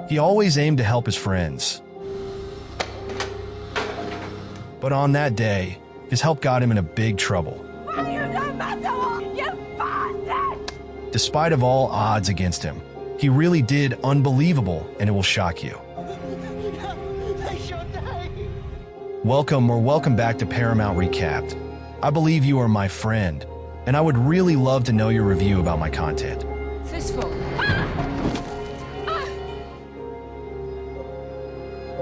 He always aimed to help his friends. But on that day, his help got him in a big trouble. Despite of all odds against him, he really did unbelievable, and it will shock you. Welcome back to Paramount Recapped. I believe you are my friend, and I would really love to know your review about my content. What's this for?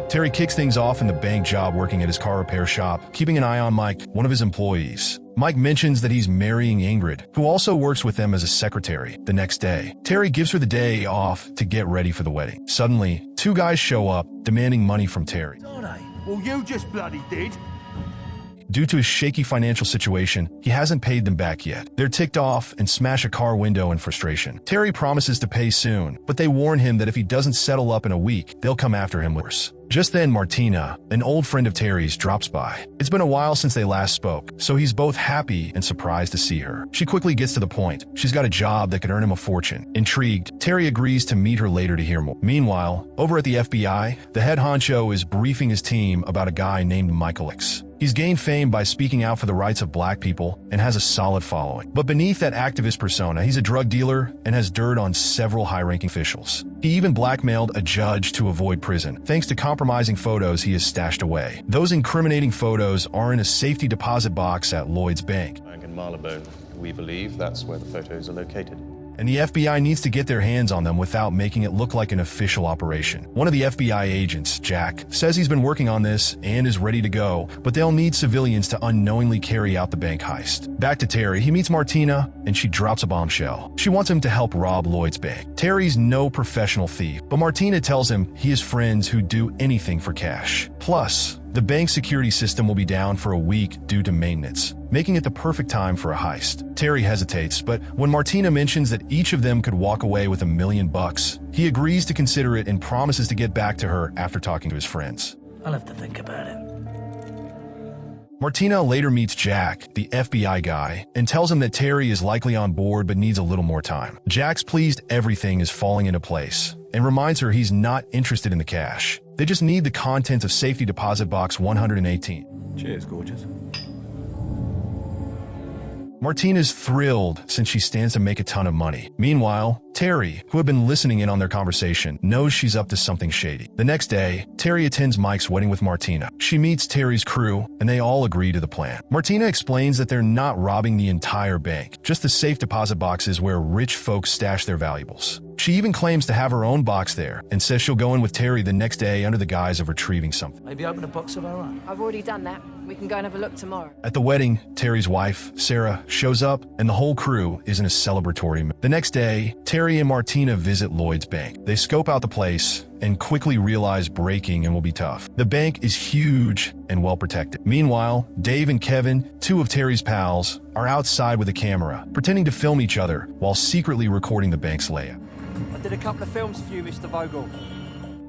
Terry kicks things off in the bank job working at his car repair shop, keeping an eye on Mike, one of his employees. Mike mentions that he's marrying Ingrid, who also works with them as a secretary. The next day, Terry gives her the day off to get ready for the wedding. Suddenly, two guys show up, demanding money from Terry. Well, you just bloody did. Due to his shaky financial situation, he hasn't paid them back yet. They're ticked off and smash a car window in frustration. Terry promises to pay soon, but they warn him that if he doesn't settle up in a week, they'll come after him worse. Just then, Martina, an old friend of Terry's, drops by. It's been a while since they last spoke, so he's both happy and surprised to see her. She quickly gets to the point. She's got a job that could earn him a fortune. Intrigued, Terry agrees to meet her later to hear more. Meanwhile, over at the FBI, the head honcho is briefing his team about a guy named Michael X. He's gained fame by speaking out for the rights of black people and has a solid following. But beneath that activist persona, he's a drug dealer and has dirt on several high-ranking officials. He even blackmailed a judge to avoid prison, thanks to compromising photos he has stashed away. Those incriminating photos are in a safety deposit box at Lloyd's Bank. Bank in Marylebone. We believe that's where the photos are located. And the FBI needs to get their hands on them without making it look like an official operation. One of the FBI agents, Jack, says he's been working on this and is ready to go, but they'll need civilians to unknowingly carry out the bank heist. Back to Terry, he meets Martina, and she drops a bombshell. She wants him to help rob Lloyd's Bank. Terry's no professional thief, but Martina tells him he has friends who do anything for cash. Plus, the bank security system will be down for a week due to maintenance, making it the perfect time for a heist. Terry hesitates, but when Martina mentions that each of them could walk away with $1 million, he agrees to consider it and promises to get back to her after talking to his friends. I'll have to think about it. Martina later meets Jack, the FBI guy, and tells him that Terry is likely on board but needs a little more time. Jack's pleased everything is falling into place and reminds her he's not interested in the cash. They just need the contents of safety deposit box 118. Cheers, gorgeous. Martina's thrilled since she stands to make a ton of money. Meanwhile, Terry, who had been listening in on their conversation, knows she's up to something shady. The next day, Terry attends Mike's wedding with Martina. She meets Terry's crew, and they all agree to the plan. Martina explains that they're not robbing the entire bank, just the safe deposit boxes where rich folks stash their valuables. She even claims to have her own box there and says she'll go in with Terry the next day under the guise of retrieving something. Maybe open a box of our own. I've already done that. We can go and have a look tomorrow. At the wedding, Terry's wife, Sarah, shows up and the whole crew is in a celebratory mood. The next day, Terry and Martina visit Lloyd's Bank. They scope out the place and quickly realize breaking in will be tough. The bank is huge and well protected. Meanwhile, Dave and Kevin, two of Terry's pals, are outside with a camera, pretending to film each other while secretly recording the bank's layout. I did a couple of films for you, Mr. Vogel.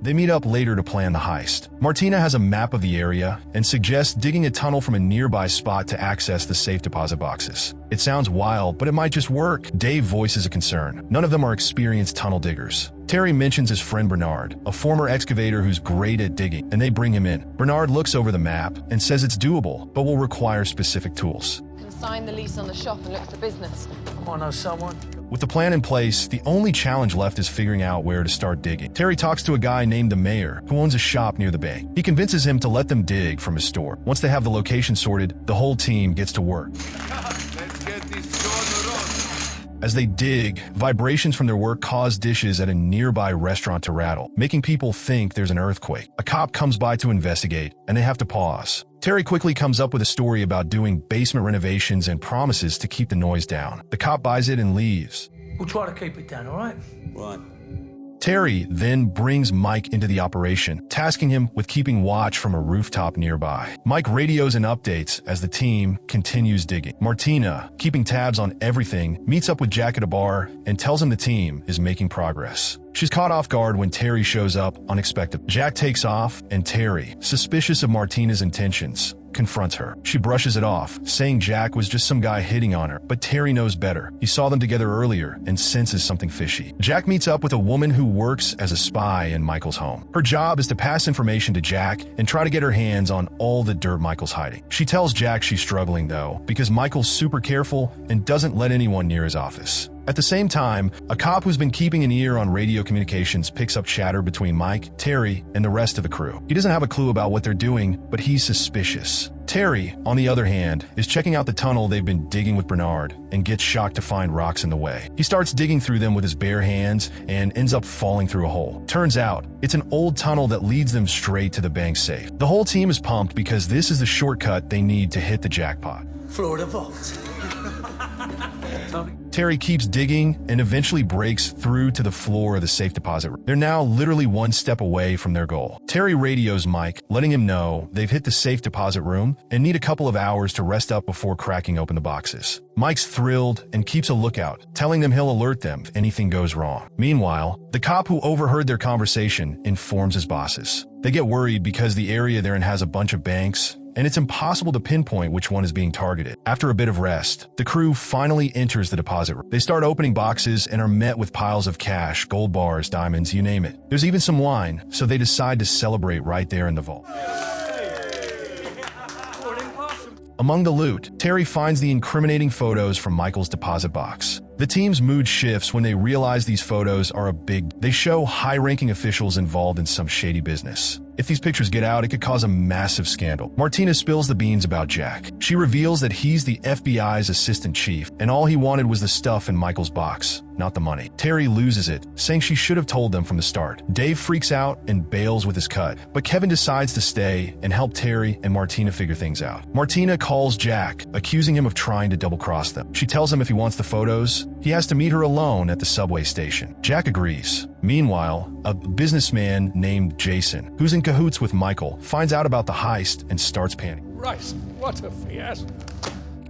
They meet up later to plan the heist. Martina has a map of the area and suggests digging a tunnel from a nearby spot to access the safe deposit boxes. It sounds wild, but it might just work. Dave voices a concern. None of them are experienced tunnel diggers. Terry mentions his friend Bernard, a former excavator who's great at digging, and they bring him in. Bernard looks over the map and says it's doable, but will require specific tools. Can sign the lease on the shop and look for business. I know someone. With the plan in place, the only challenge left is figuring out where to start digging. Terry talks to a guy named the Mayor, who owns a shop near the bank. He convinces him to let them dig from his store. Once they have the location sorted, the whole team gets to work. Let's get this store on. As they dig, vibrations from their work cause dishes at a nearby restaurant to rattle, making people think there's an earthquake. A cop comes by to investigate, and they have to pause. Terry quickly comes up with a story about doing basement renovations and promises to keep the noise down. The cop buys it and leaves. We'll try to keep it down, all right? Right. Terry then brings Mike into the operation, tasking him with keeping watch from a rooftop nearby. Mike radios and updates as the team continues digging. Martina, keeping tabs on everything, meets up with Jack at a bar and tells him the team is making progress. She's caught off guard when Terry shows up unexpectedly. Jack takes off, and Terry, suspicious of Martina's intentions, confronts her. She brushes it off, saying Jack was just some guy hitting on her, but Terry knows better. He saw them together earlier and senses something fishy. Jack meets up with a woman who works as a spy in Michael's home. Her job is to pass information to Jack and try to get her hands on all the dirt Michael's hiding. She tells Jack she's struggling though, because Michael's super careful and doesn't let anyone near his office. At the same time, a cop who's been keeping an ear on radio communications picks up chatter between Mike, Terry, and the rest of the crew. He doesn't have a clue about what they're doing, but he's suspicious. Terry, on the other hand, is checking out the tunnel they've been digging with Bernard and gets shocked to find rocks in the way. He starts digging through them with his bare hands and ends up falling through a hole. Turns out, it's an old tunnel that leads them straight to the bank safe. The whole team is pumped because this is the shortcut they need to hit the jackpot. Florida Vault. Terry keeps digging and eventually breaks through to the floor of the safe deposit room. They're now literally one step away from their goal. Terry radios Mike, letting him know they've hit the safe deposit room and need a couple of hours to rest up before cracking open the boxes. Mike's thrilled and keeps a lookout, telling them he'll alert them if anything goes wrong. Meanwhile, the cop who overheard their conversation informs his bosses. They get worried because the area they're in has a bunch of banks, and it's impossible to pinpoint which one is being targeted. After a bit of rest, the crew finally enters the deposit room. They start opening boxes and are met with piles of cash, gold bars, diamonds, you name it. There's even some wine, so they decide to celebrate right there in the vault. Among the loot, Terry finds the incriminating photos from Michael's deposit box. The team's mood shifts when they realize these photos are they show high-ranking officials involved in some shady business. If these pictures get out, it could cause a massive scandal. Martina spills the beans about Jack. She reveals that he's the FBI's assistant chief, and all he wanted was the stuff in Michael's box, not the money. Terry loses it, saying she should have told them from the start. Dave freaks out and bails with his cut, but Kevin decides to stay and help Terry and Martina figure things out. Martina calls Jack, accusing him of trying to double-cross them. She tells him if he wants the photos, he has to meet her alone at the subway station. Jack agrees. Meanwhile, a businessman named Jason, who's in cahoots with Michael, finds out about the heist and starts panicking. Christ, what a fiasco.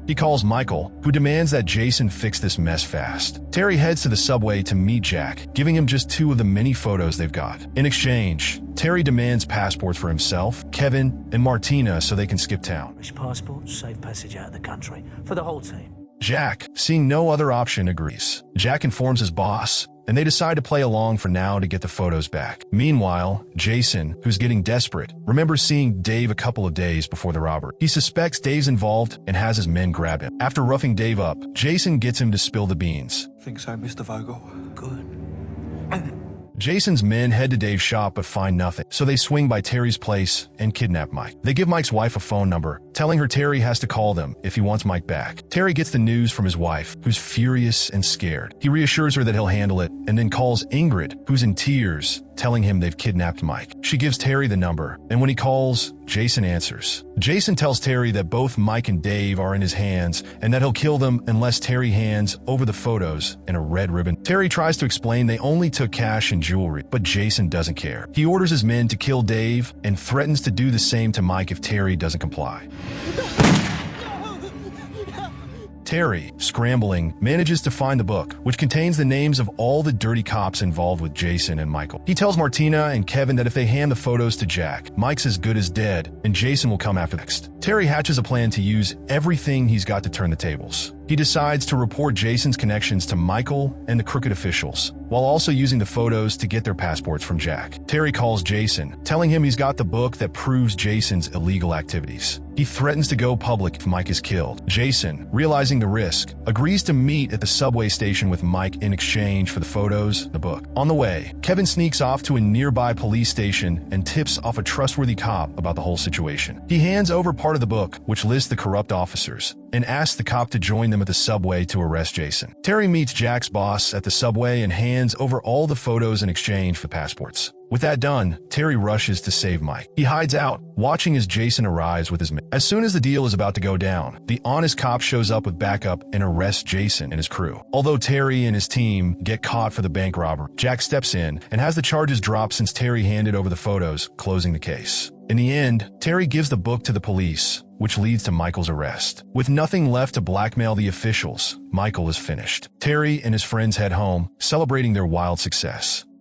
He calls Michael, who demands that Jason fix this mess fast. Terry heads to the subway to meet Jack, giving him just 2 of the many photos they've got. In exchange, Terry demands passports for himself, Kevin, and Martina so they can skip town. British passport, safe passage out of the country. For the whole team. Jack, seeing no other option, agrees. Jack informs his boss, and they decide to play along for now to get the photos back. Meanwhile, Jason, who's getting desperate, remembers seeing Dave a couple of days before the robbery. He suspects Dave's involved and has his men grab him. After roughing Dave up, Jason gets him to spill the beans. Think so, Mr. Vogel? Good. Jason's men head to Dave's shop but find nothing, so they swing by Terry's place and kidnap Mike. They give Mike's wife a phone number, telling her Terry has to call them if he wants Mike back. Terry gets the news from his wife, who's furious and scared. He reassures her that he'll handle it, and then calls Ingrid, who's in tears, telling him they've kidnapped Mike. She gives Terry the number, and when he calls, Jason answers. Jason tells Terry that both Mike and Dave are in his hands, and that he'll kill them unless Terry hands over the photos and a red ribbon. Terry tries to explain they only took cash and jewelry, but Jason doesn't care. He orders his men to kill Dave and threatens to do the same to Mike if Terry doesn't comply. Terry, scrambling, manages to find the book, which contains the names of all the dirty cops involved with Jason and Michael. He tells Martina and Kevin that if they hand the photos to Jack, Mike's as good as dead, and Jason will come after next. Terry hatches a plan to use everything he's got to turn the tables. He decides to report Jason's connections to Michael and the crooked officials, while also using the photos to get their passports from Jack. Terry calls Jason, telling him he's got the book that proves Jason's illegal activities. He threatens to go public if Mike is killed. Jason, realizing the risk, agrees to meet at the subway station with Mike in exchange for the photos and the book. On the way, Kevin sneaks off to a nearby police station and tips off a trustworthy cop about the whole situation. He hands over part of the book, which lists the corrupt officers, and asks the cop to join them at the subway to arrest Jason. Terry meets Jack's boss at the subway and hands over all the photos in exchange for passports. With that done, Terry rushes to save Mike. He hides out, watching as Jason arrives with his men. As soon as the deal is about to go down, the honest cop shows up with backup and arrests Jason and his crew. Although Terry and his team get caught for the bank robbery, Jack steps in and has the charges dropped since Terry handed over the photos, closing the case. In the end, Terry gives the book to the police, which leads to Michael's arrest. With nothing left to blackmail the officials, Michael is finished. Terry and his friends head home, celebrating their wild success.